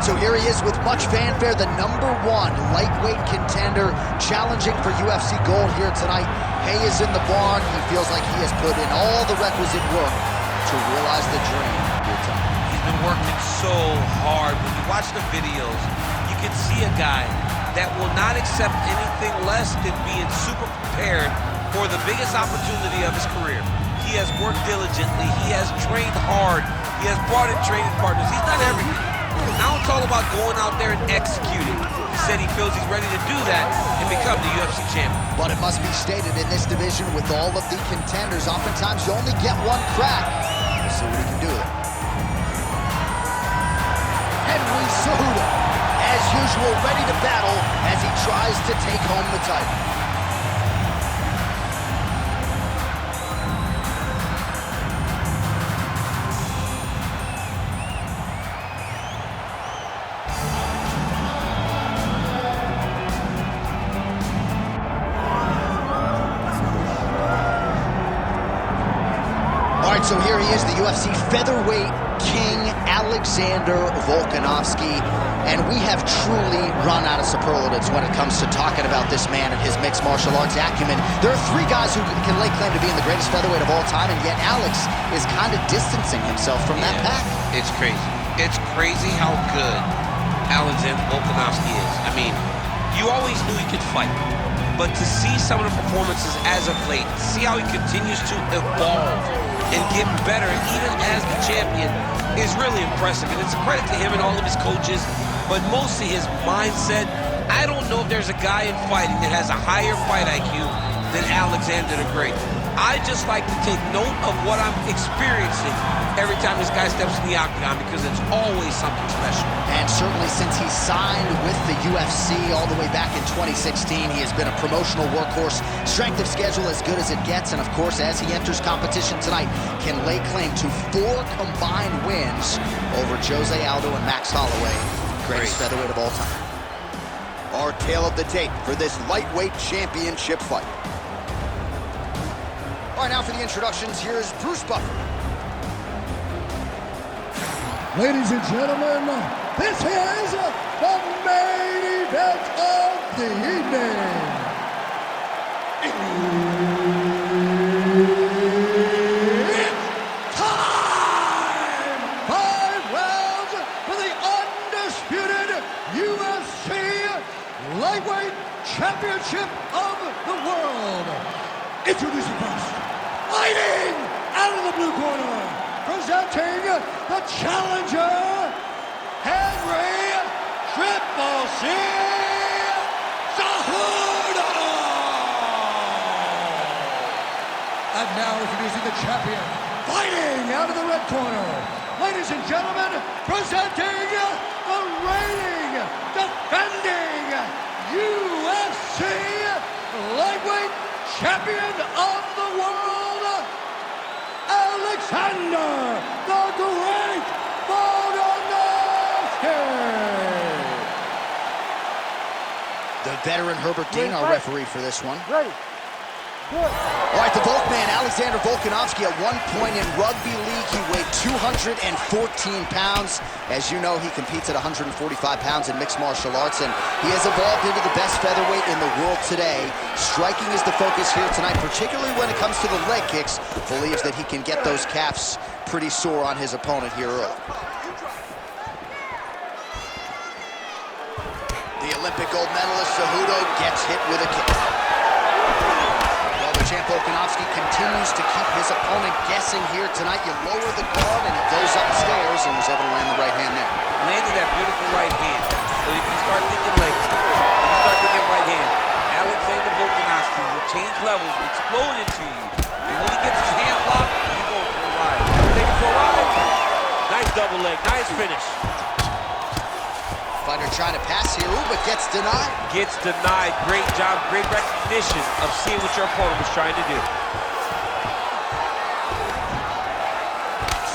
right, so here he is with much fanfare, the #1 lightweight contender challenging for UFC gold here tonight. Hay is in the barn. He feels like he has put in all the requisite work to realize the dream here tonight. He's been working so hard. When you watch the videos, you can see a guy that will not accept anything less than being super prepared for the biggest opportunity of his career. He has worked diligently. He has trained hard. He has brought in training partners. He's done everything. Now it's all about going out there and executing. He said he feels he's ready to do that and become the UFC champion. But it must be stated, in this division with all of the contenders, oftentimes you only get one crack. We'll see what he can do there. Henry Cejudo, as usual, ready to battle as he tries to take home the title. All right, so here he is, the UFC featherweight king, Alexander Volkanovski, and we have truly run out of superlatives when it comes to talking about this man and his mixed martial arts acumen. There are three guys who can lay claim to being the greatest featherweight of all time, and yet Alex is kind of distancing himself from that pack. It's crazy. It's crazy how good Alexander Volkanovski is. I mean, you always knew he could fight, but to see some of the performances as of late, see how he continues to evolve and get better, even as the champion, is really impressive. And it's a credit to him and all of his coaches, but mostly his mindset. I don't know if there's a guy in fighting that has a higher fight IQ than Alexander the Great. I just like to take note of what I'm experiencing every time this guy steps in the octagon, because it's always something special. And certainly since he signed with the UFC all the way back in 2016, he has been a promotional workhorse, strength of schedule as good as it gets, and of course, as he enters competition tonight, can lay claim to 4 combined wins over Jose Aldo and Max Holloway, greatest featherweight of all time. Our tale of the tape for this lightweight championship fight. All right, now for the introductions, here's Bruce Buffer. Ladies and gentlemen, this is the main event of the evening. It's time! 5 rounds for the undisputed UFC Lightweight Championship of the World. Introducing first, fighting out of the blue corner, presenting the challenger, Henry Triple C Cejudo. And now introducing the champion, fighting out of the red corner, ladies and gentlemen, presenting the reigning, defending UFC Lightweight Champion of the World, Alexander the Great Volkanovski. The veteran Herbert Dean, our referee for this one. Ready. Good. All right, the Volkman, Alexander Volkanovski, at one point in rugby league, he weighed 214 pounds. As you know, he competes at 145 pounds in mixed martial arts, and he has evolved into the best featherweight in the world today. Striking is the focus here tonight, particularly when it comes to the leg kicks. Believes that he can get those calves pretty sore on his opponent here early. The Olympic gold medalist Cejudo gets hit with a kick. Champ Volkanovski continues to keep his opponent guessing here tonight. You lower the guard and he goes upstairs and was able to land the right hand there. Landed that beautiful right hand. So if you start thinking leg kick, if you start thinking right hand, Alexander Volkanovski will change levels, will explode into you. And when he gets his hand locked, he's going for a ride. Take it for a ride. Nice double leg, nice finish. Fighter trying to pass here, but gets denied. Gets denied. Great job, great recognition of seeing what your opponent was trying to do.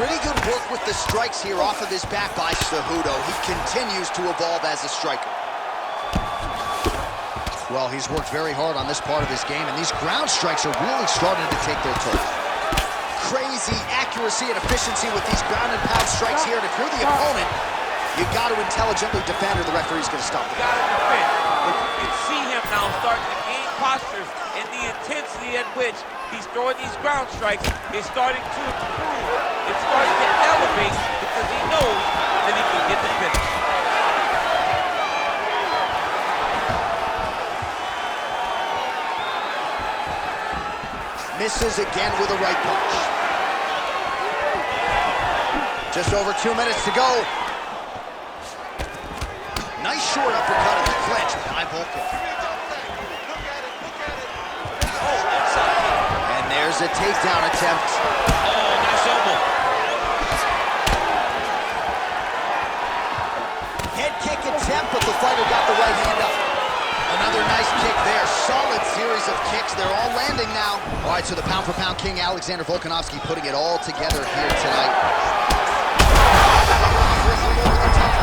Pretty good work with the strikes here off of his back by Cejudo. He continues to evolve as a striker. Well, he's worked very hard on this part of his game, and these ground strikes are really starting to take their toll. Crazy accuracy and efficiency with these ground and pound strikes here, and if you're the opponent, You got to intelligently defend or the referee's going to stop it. You got to defend. But you can see him now starting to gain postures, and the intensity at which he's throwing these ground strikes is starting to improve. It's starting to elevate because he knows that he can get the finish. Misses again with a right punch. Just over 2 minutes to go. Nice short uppercut in the clinch by Volkov. And there's a takedown attempt. Oh, nice elbow. Head kick attempt, but the fighter got the right hand up. Another nice kick there. Solid series of kicks. They're all landing now. All right, so the pound-for-pound king, Alexander Volkanovski, putting it all together here tonight.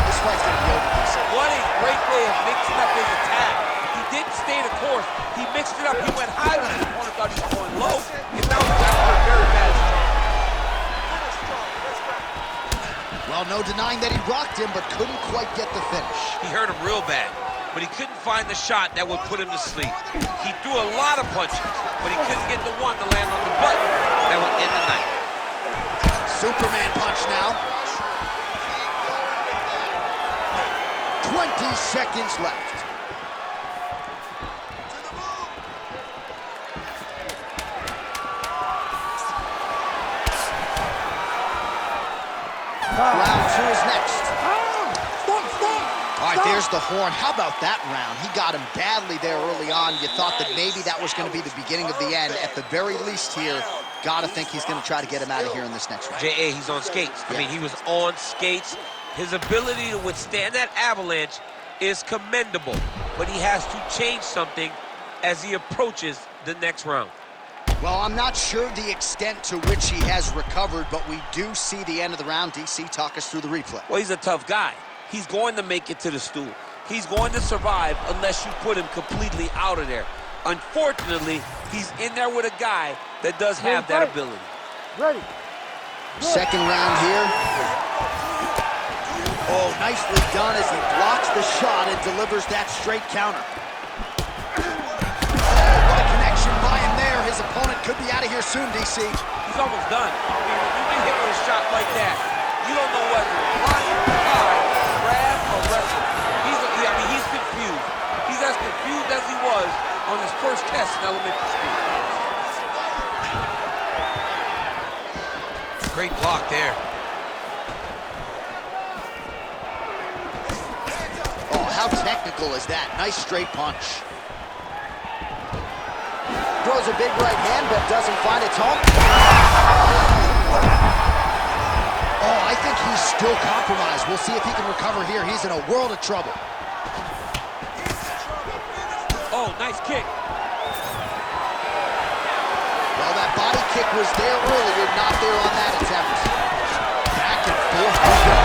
This fight's gonna be over. What a great way of mixing up his attack. He didn't stay the course. He mixed it up. He went high when his opponent thought he was going low. And now he's got a very bad shot. Well, no denying that he rocked him, but couldn't quite get the finish. He hurt him real bad, but he couldn't find the shot that would put him to sleep. He threw a lot of punches, but he couldn't get the one to land on the button that would end the night. Superman punch now. 20 seconds left. Round 2 is next. All right, there's the horn. How about that round? He got him badly there early on. You thought that maybe that was going to be the beginning of the end. At the very least here, got to think he's going to try to get him out of here in this next round. J.A., he's on skates. Yeah. I mean, he was on skates. His ability to withstand that avalanche is commendable, but he has to change something as he approaches the next round. Well, I'm not sure the extent to which he has recovered, but we do see the end of the round. DC, talk us through the replay. Well, he's a tough guy. He's going to make it to the stool. He's going to survive unless you put him completely out of there. Unfortunately, he's in there with a guy that does have that ability. Ready. Second round here. Oh, nicely done as he blocks the shot and delivers that straight counter. Oh, what a connection by him there. His opponent could be out of here soon, DC. He's almost done. I mean, when you get hit with a shot like that, you don't know whether to block, grab, or wrestle. He's confused. He's as confused as he was on his first test in elementary school. Great block there. Oh, how technical is that? Nice straight punch. Throws a big right hand, but doesn't find its home. Oh, I think he's still compromised. We'll see if he can recover here. He's in a world of trouble. Oh, nice kick. Well, that body kick was there earlier, not there on that attempt. Back and forth we go.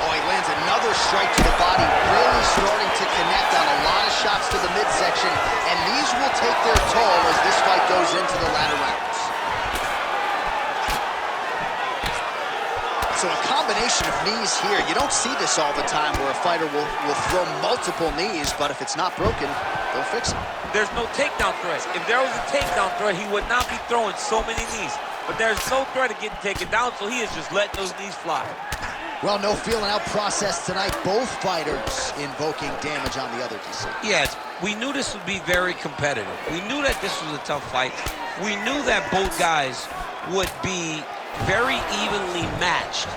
Oh, he lands another strike to the body, really starting to connect on a lot of shots to the midsection, and these will take their toll as this fight goes into the latter rounds. So a combination of knees here. You don't see this all the time where a fighter will throw multiple knees, but if it's not broken, they'll fix it. There's no takedown threat. If there was a takedown threat, he would not be throwing so many knees. But there's no threat of getting taken down, so he is just letting those knees fly. Well, no feeling out process tonight. Both fighters invoking damage on the other, DC. Yes, we knew this would be very competitive. We knew that this was a tough fight. We knew that both guys would be very evenly matched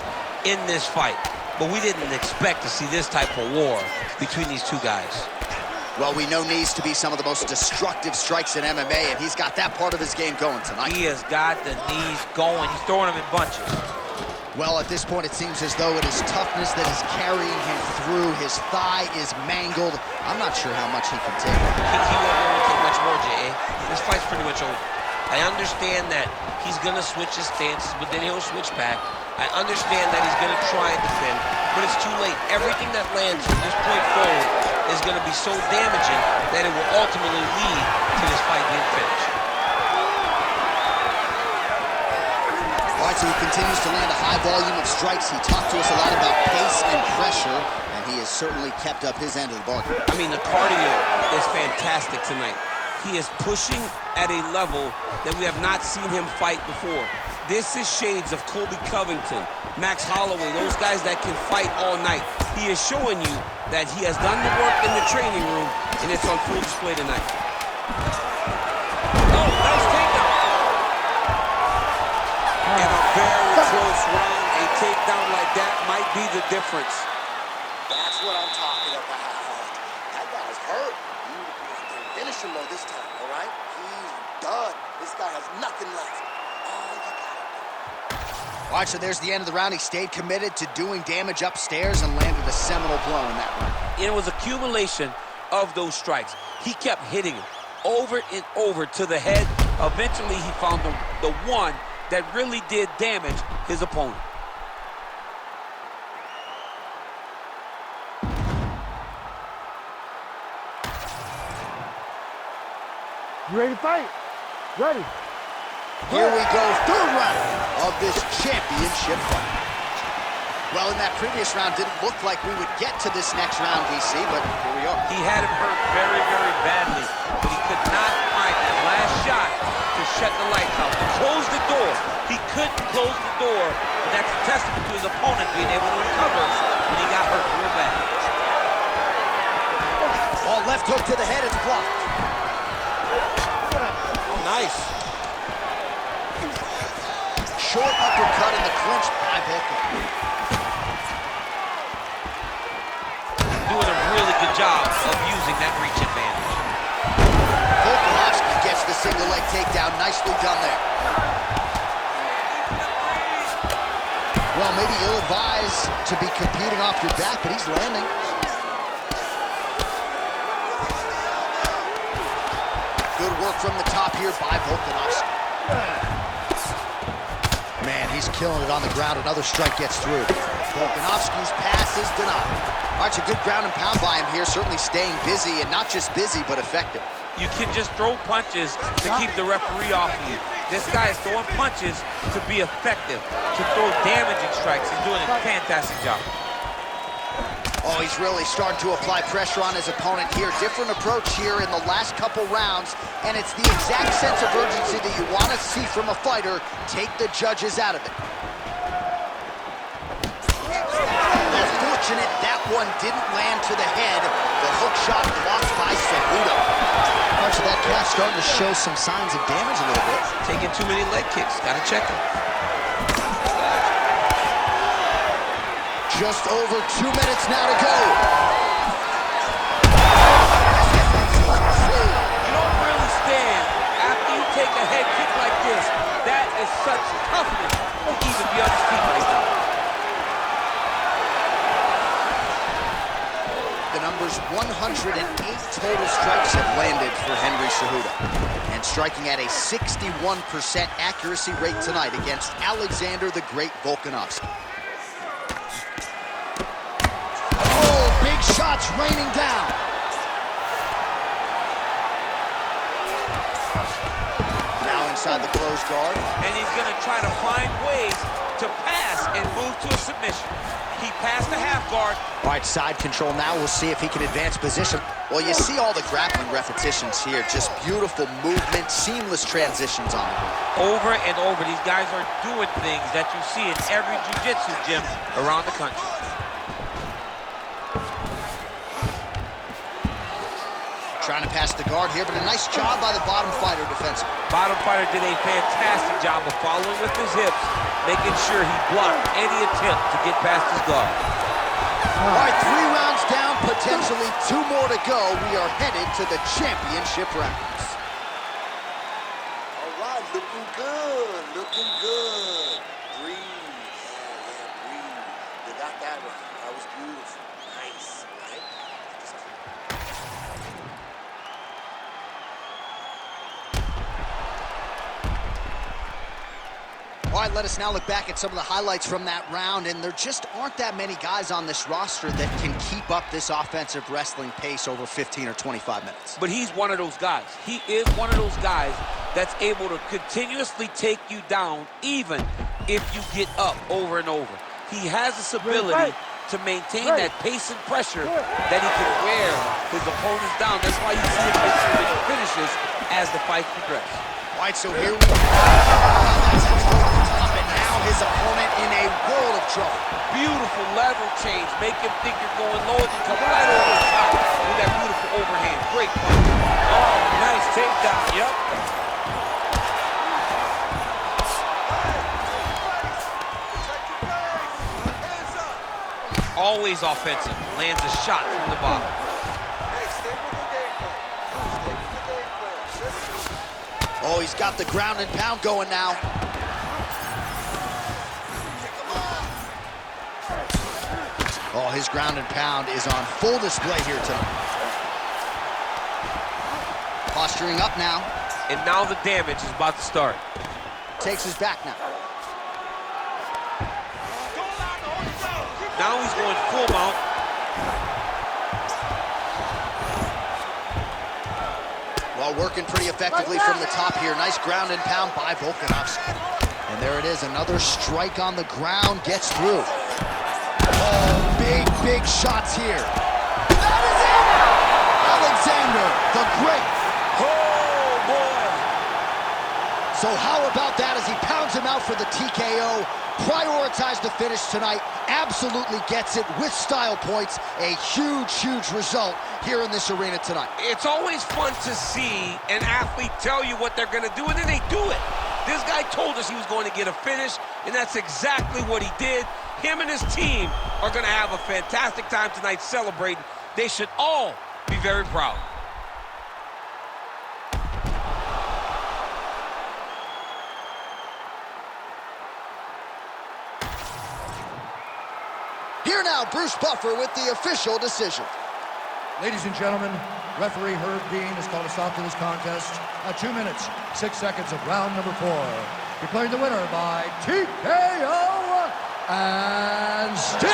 in this fight. But we didn't expect to see this type of war between these two guys. Well, we know knees to be some of the most destructive strikes in MMA, and he's got that part of his game going tonight. He has got the knees going. He's throwing them in bunches. Well, at this point, it seems as though it is toughness that is carrying him through. His thigh is mangled. I'm not sure how much he can take. He won't be able to take much more, J.A. This fight's pretty much over. I understand that he's going to switch his stances, but then he'll switch back. I understand that he's going to try and defend, but it's too late. Everything that lands from this point forward is going to be so damaging that it will ultimately lead to this fight being finished. All right, right, so he continues to land a high volume of strikes. He talked to us a lot about pace and pressure, and he has certainly kept up his end of the bargain. I mean, the cardio is fantastic tonight. He is pushing at a level that we have not seen him fight before. This is shades of Colby Covington, Max Holloway, those guys that can fight all night. He is showing you that he has done the work in the training room, and it's on full display tonight. Oh, nice takedown. In a very close round, a takedown like that might be the difference. That's what I'm talking about. That guy's hurt. You finish him though this time, all right? He's done. This guy has nothing left. All right, so there's the end of the round. He stayed committed to doing damage upstairs and landed a seminal blow in that round. It was accumulation of those strikes. He kept hitting it over and over to the head. Eventually, he found the one that really did damage his opponent. You ready to fight? Ready. Here we go, third round of this championship fight. Well, in that previous round, didn't look like we would get to this next round, DC, but here we are. He had him hurt very, very badly, but he could not find that last shot to shut the lights out, to close the door. He couldn't close the door, but that's a testament to his opponent being able to recover when he got hurt real bad. Oh, left hook to the head, it's blocked. Oh, nice. Short uppercut in the clinch by Volkov. Doing a really good job of using that reach advantage. Volkanovski gets the single leg takedown. Nicely done there. Well, maybe ill-advised to be competing off your back, but he's landing. Good work from the top here by Volkanovski. Man, he's killing it on the ground. Another strike gets through. Volkanovski's pass is denied. All right, so good ground and pound by him here. Certainly staying busy, and not just busy, but effective. You can just throw punches to keep the referee off of you. This guy is throwing punches to be effective, to throw damaging strikes. He's doing a fantastic job. Oh, he's really starting to apply pressure on his opponent here. Different approach here in the last couple rounds, and it's the exact sense of urgency that you want to see from a fighter. Take the judges out of it. Unfortunate, that one didn't land to the head. The hook shot blocked by Cejudo. Parts of that calf starting to show some signs of damage a little bit. Taking too many leg kicks. Gotta check him. Just over 2 minutes now to go. You don't really stand after you take a head kick like this. That is such toughness to even be on his feet right now. The numbers 108 total strikes have landed for Henry Cejudo. And striking at a 61% accuracy rate tonight against Alexander the Great Volkanovski. Big shots raining down. Now inside the closed guard. And he's going to try to find ways to pass and move to a submission. He passed the half guard. All right, side control now. We'll see if he can advance position. Well, you see all the grappling repetitions here. Just beautiful movement, seamless transitions on it. Over and over, these guys are doing things that you see in every jiu-jitsu gym around the country. Trying to pass the guard here, but a nice job by the bottom fighter defensively. Bottom fighter did a fantastic job of following with his hips, making sure he blocked any attempt to get past his guard. All right, 3 rounds down, potentially 2 more to go. We are headed to the championship rounds. All right, looking good, looking good. Breathe, yeah, breathe. You got that right. That was beautiful. Nice, right? All right, let us now look back at some of the highlights from that round, and there just aren't that many guys on this roster that can keep up this offensive wrestling pace over 15 or 25 minutes. But he's one of those guys. He is one of those guys that's able to continuously take you down even if you get up over and over. He has this ability to maintain that pace and pressure that he can wear his opponents down. That's why you see him get so many finishes as the fight progresses. All right, so here we go. As he's going to the top, and now his opponent in a world of trouble. Beautiful level change. Make him think you're going low and come right over the top with that beautiful overhand. Great punch. Oh, nice takedown. Yep. Always offensive. Lands a shot from the bottom. Oh, he's got the ground and pound going now. Oh, his ground and pound is on full display here tonight. Posturing up now. And now the damage is about to start. Takes his back now. Now he's going full mount. Well, working pretty effectively from the top here. Nice ground and pound by Volkanovski. And there it is, another strike on the ground, gets through. Oh, big shots here. That is it! Alexander, the Great. Oh, boy. So how about that as he pounds him out for the TKO? Prioritized the finish tonight, absolutely gets it with style points. A huge result here in this arena tonight. It's always fun to see an athlete tell you what they're going to do, and then they do it. This guy told us he was going to get a finish, and that's exactly what he did. Him and his team are going to have a fantastic time tonight celebrating. They should all be very proud. Here now, Bruce Buffer with the official decision. Ladies and gentlemen, referee Herb Dean has called a stop to this contest at 2 minutes, 6 seconds of round number 4. Declaring the winner by TKO, and still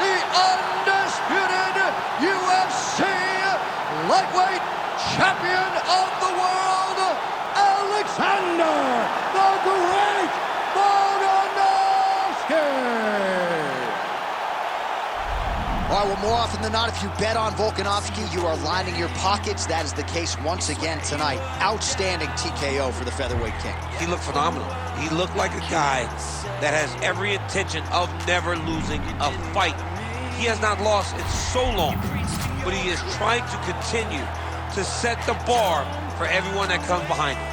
the undisputed UFC lightweight champion of the world, Alexander the Great Volkanovski. All right, well, more often than not, if you bet on Volkanovski, you are lining your pockets. That is the case once again tonight. Outstanding TKO for the featherweight king. He looked phenomenal. He looked like a guy that has every intention of never losing a fight. He has not lost in so long, but he is trying to continue to set the bar for everyone that comes behind him.